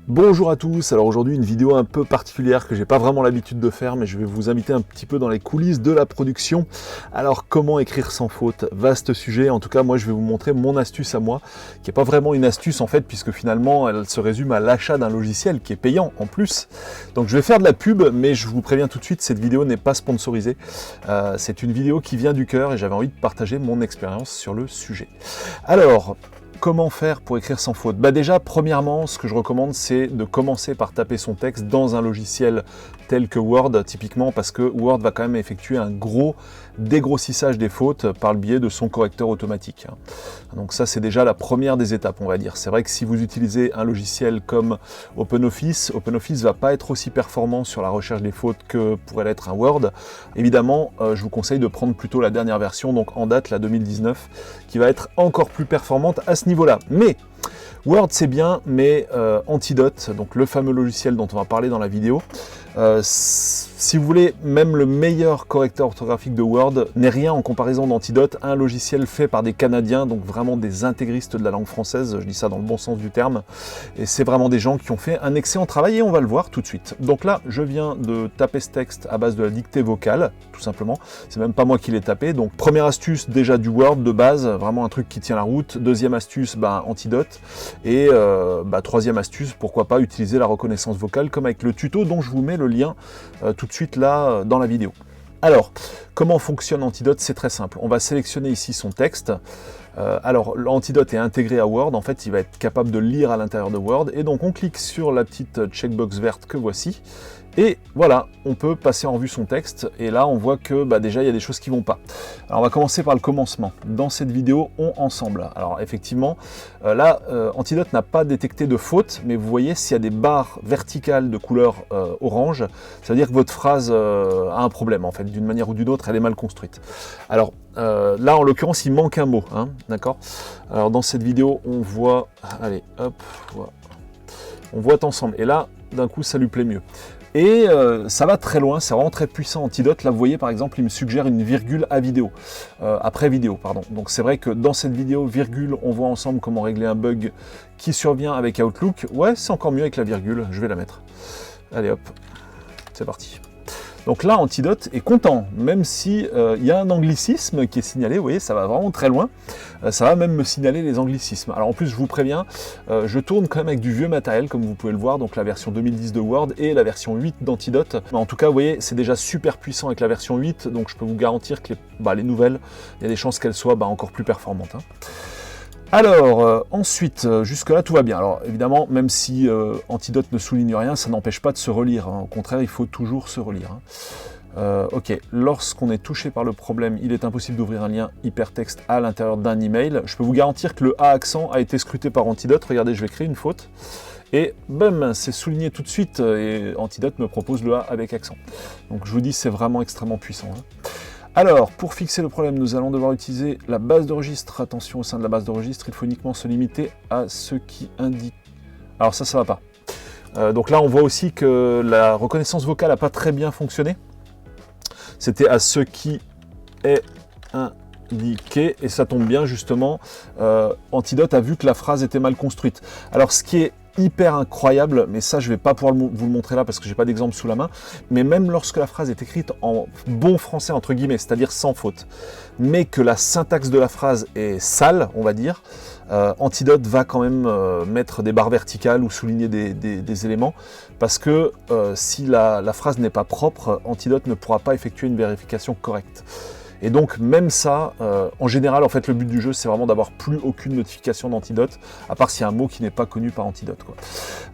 Bonjour à tous, alors aujourd'hui une vidéo un peu particulière que j'ai pas vraiment l'habitude de faire, mais je vais vous inviter un petit peu dans les coulisses de la production. Alors comment écrire sans faute? Vaste sujet, en tout cas moi je vais vous montrer mon astuce à moi, qui n'est pas vraiment une astuce en fait, puisque finalement elle se résume à l'achat d'un logiciel qui est payant en plus. Donc je vais faire de la pub, mais je vous préviens tout de suite, cette vidéo n'est pas sponsorisée. C'est une vidéo qui vient du cœur et j'avais envie de partager mon expérience sur le sujet. Alors, comment faire pour écrire sans faute? Déjà, premièrement, ce que je recommande, c'est de commencer par taper son texte dans un logiciel tel que Word, typiquement, parce que Word va quand même effectuer un gros dégrossissage des fautes par le biais de son correcteur automatique. Donc ça, c'est déjà la première des étapes, on va dire. C'est vrai que si vous utilisez un logiciel comme OpenOffice, OpenOffice va pas être aussi performant sur la recherche des fautes que pourrait l'être un Word. Évidemment, je vous conseille de prendre plutôt la dernière version, donc en date, la 2019, qui va être encore plus performante à ce niveau-là. Mais Word c'est bien, mais Antidote, donc le fameux logiciel dont on va parler dans la vidéo, si vous voulez, même le meilleur correcteur orthographique de Word n'est rien en comparaison d'Antidote, un logiciel fait par des Canadiens, donc vraiment des intégristes de la langue française, je dis ça dans le bon sens du terme, et c'est vraiment des gens qui ont fait un excellent travail et on va le voir tout de suite. Donc là, je viens de taper ce texte à base de la dictée vocale, tout simplement, c'est même pas moi qui l'ai tapé, donc première astuce déjà du Word de base, vraiment un truc qui tient la route, deuxième astuce, Antidote, et troisième astuce, pourquoi pas utiliser la reconnaissance vocale comme avec le tuto dont je vous mets le lien tout de suite là dans la vidéo. Alors, comment fonctionne Antidote? C'est très simple. On va sélectionner ici son texte. Alors, l'Antidote est intégré à Word. En fait, il va être capable de lire à l'intérieur de Word. Et donc, on clique sur la petite checkbox verte que voici. Et voilà, on peut passer en revue son texte. Et là, on voit que déjà, il y a des choses qui ne vont pas. Alors, on va commencer par le commencement. Dans cette vidéo, on ensemble. Alors, effectivement, là, Antidote n'a pas détecté de faute. Mais vous voyez, s'il y a des barres verticales de couleur orange, ça veut dire que votre phrase a un problème, en fait. D'une manière ou d'une autre, elle est mal construite. Alors, là, en l'occurrence, il manque un mot. D'accord? Alors, dans cette vidéo, on voit... Allez, hop, voilà. On voit ensemble. Et là, d'un coup, ça lui plaît mieux. Et ça va très loin, c'est vraiment très puissant Antidote. Là, vous voyez, par exemple, il me suggère une virgule à vidéo, après vidéo, pardon. Donc c'est vrai que dans cette vidéo, virgule, on voit ensemble comment régler un bug qui survient avec Outlook. Ouais, c'est encore mieux avec la virgule, je vais la mettre. Allez hop, c'est parti. Donc là, Antidote est content, même si il y a un anglicisme qui est signalé, vous voyez, ça va vraiment très loin, ça va même me signaler les anglicismes. Alors en plus, je vous préviens, je tourne quand même avec du vieux matériel, comme vous pouvez le voir, donc la version 2010 de Word et la version 8 d'Antidote. En tout cas, vous voyez, c'est déjà super puissant avec la version 8, donc je peux vous garantir que les nouvelles, il y a des chances qu'elles soient encore plus performantes. Alors, ensuite, jusque-là, tout va bien. Alors, évidemment, même si Antidote ne souligne rien, ça n'empêche pas de se relire. Au contraire, il faut toujours se relire. Ok, lorsqu'on est touché par le problème, il est impossible d'ouvrir un lien hypertexte à l'intérieur d'un email. Je peux vous garantir que le A accent a été scruté par Antidote. Regardez, je vais créer une faute. Et bam, c'est souligné tout de suite. Et Antidote me propose le A avec accent. Donc, je vous dis, c'est vraiment extrêmement puissant. Alors, pour fixer le problème, nous allons devoir utiliser la base de registre. Attention, au sein de la base de registre, il faut uniquement se limiter à ce qui indique... Alors ça va pas. Donc là, on voit aussi que la reconnaissance vocale n'a pas très bien fonctionné. C'était à ce qui est indiqué, et ça tombe bien, justement. Antidote a vu que la phrase était mal construite. Alors, ce qui est hyper incroyable, mais ça je vais pas pouvoir vous le montrer là parce que j'ai pas d'exemple sous la main, mais même lorsque la phrase est écrite en bon français entre guillemets, c'est-à-dire sans faute, mais que la syntaxe de la phrase est sale, on va dire, Antidote va quand même mettre des barres verticales ou souligner des éléments, parce que si la phrase n'est pas propre, Antidote ne pourra pas effectuer une vérification correcte. Et donc même ça, en général, en fait, le but du jeu, c'est vraiment d'avoir plus aucune notification d'Antidote, à part s'il y a un mot qui n'est pas connu par Antidote, quoi.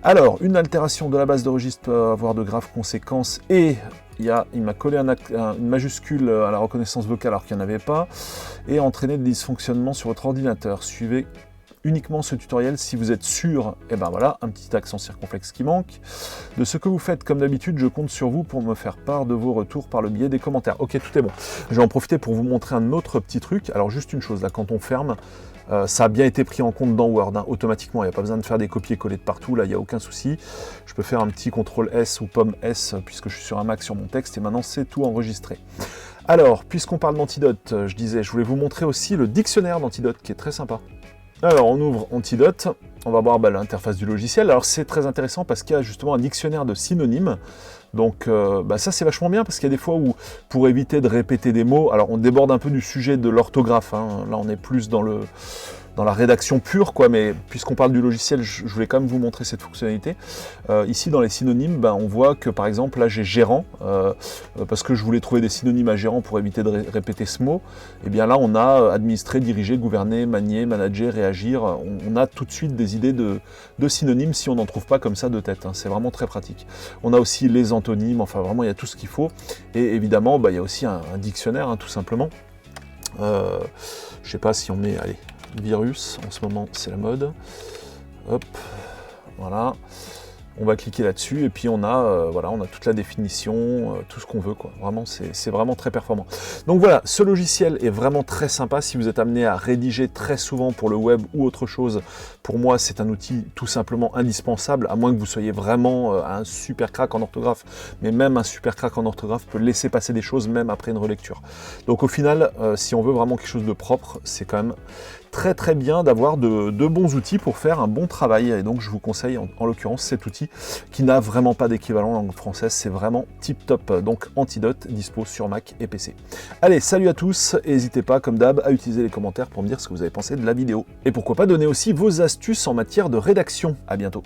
Alors, une altération de la base de registre peut avoir de graves conséquences, et il m'a collé une majuscule à la reconnaissance vocale alors qu'il n'y en avait pas, et entraîner des dysfonctionnements sur votre ordinateur. Suivez uniquement ce tutoriel si vous êtes sûr, et voilà, un petit accent circonflexe qui manque, de ce que vous faites. Comme d'habitude, je compte sur vous pour me faire part de vos retours par le biais des commentaires. Ok, tout est bon. Je vais en profiter pour vous montrer un autre petit truc. Alors juste une chose, là, quand on ferme, ça a bien été pris en compte dans Word, automatiquement, il n'y a pas besoin de faire des copier-coller de partout, là, il n'y a aucun souci. Je peux faire un petit CTRL S ou pomme S, puisque je suis sur un Mac sur mon texte, et maintenant c'est tout enregistré. Alors, puisqu'on parle d'Antidote, je voulais vous montrer aussi le dictionnaire d'Antidote, qui est très sympa. Alors on ouvre Antidote, on va voir l'interface du logiciel. Alors c'est très intéressant parce qu'il y a justement un dictionnaire de synonymes. Donc ça c'est vachement bien parce qu'il y a des fois où, pour éviter de répéter des mots, alors on déborde un peu du sujet de l'orthographe, hein. Là on est plus dans la rédaction pure, quoi, mais puisqu'on parle du logiciel, je voulais quand même vous montrer cette fonctionnalité. Ici, dans les synonymes, on voit que, par exemple, là, j'ai gérant, parce que je voulais trouver des synonymes à gérant pour éviter de répéter ce mot. Et bien là, on a administrer, diriger, gouverner, manier, manager, réagir. On a tout de suite des idées de synonymes si on n'en trouve pas comme ça de tête, hein. C'est vraiment très pratique. On a aussi les antonymes, enfin, vraiment, il y a tout ce qu'il faut. Et évidemment, il y a aussi un dictionnaire, hein, tout simplement. Je sais pas si on met, allez, virus, en ce moment c'est la mode, hop, voilà, on va cliquer là-dessus et puis on a, voilà, on a toute la définition, tout ce qu'on veut, quoi. Vraiment, c'est vraiment très performant. Donc voilà, ce logiciel est vraiment très sympa si vous êtes amené à rédiger très souvent pour le web ou autre chose. Pour moi, c'est un outil tout simplement indispensable, à moins que vous soyez vraiment un super crack en orthographe. Mais même un super crack en orthographe peut laisser passer des choses même après une relecture. Donc au final, si on veut vraiment quelque chose de propre, c'est quand même très bien d'avoir de bons outils pour faire un bon travail. Et donc je vous conseille en l'occurrence cet outil qui n'a vraiment pas d'équivalent en langue française. C'est vraiment tip top. Donc Antidote, dispo sur Mac et PC. Allez, salut à tous. N'hésitez pas, comme d'hab, à utiliser les commentaires pour me dire ce que vous avez pensé de la vidéo. Et pourquoi pas donner aussi vos astuces en matière de rédaction. À bientôt.